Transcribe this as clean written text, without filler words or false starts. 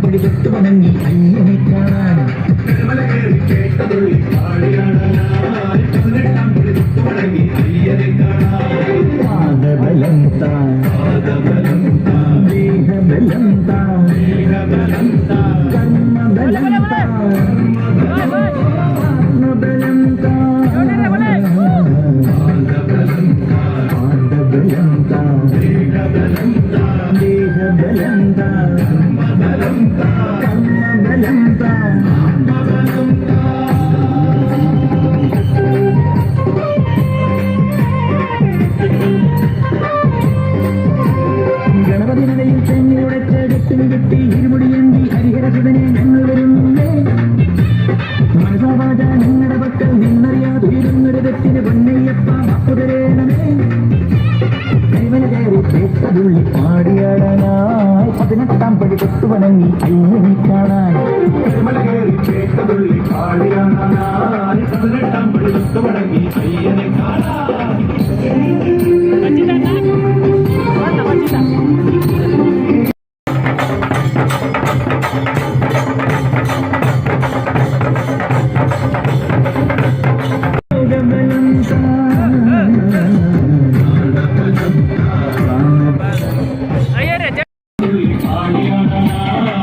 പടി തൊട്ടു വണങ്ങി അയ്യനെ കാണാൻ പാദബലം താൻ ദേഹബലം താൻ കർമ്മബലം താൻ ആത്മബലം താൻ പാദബലം താൻ ദേഹബലം താൻ കർമ്മബലം താൻ ഗണപതി നിലയിൽ ചെന്നിയുടെ ചേടത്തിന് കിട്ടി ഇരുമുടിയേന്തി ഹരിഹരസുതനെ ഞങ്ങൾ വരുന്നേ മനസാവാച ഞങ്ങളുടെ പക്കൽ നിന്നറിയാതിരുന്നൊരു തെറ്റിന് പൊന്നയ്യപ്പ വാക്കുതരേണമേ കൈവന കയറി കേട്ടതുള്ളി പാടിയാടാനായി 18 പടി തൊട്ടു വണങ്ങി അയ്യനെ കാണാൻ പാടിയാടാനായി 18 പടി തൊട്ടു വണങ്ങി അയ്യനെ കാണാൻ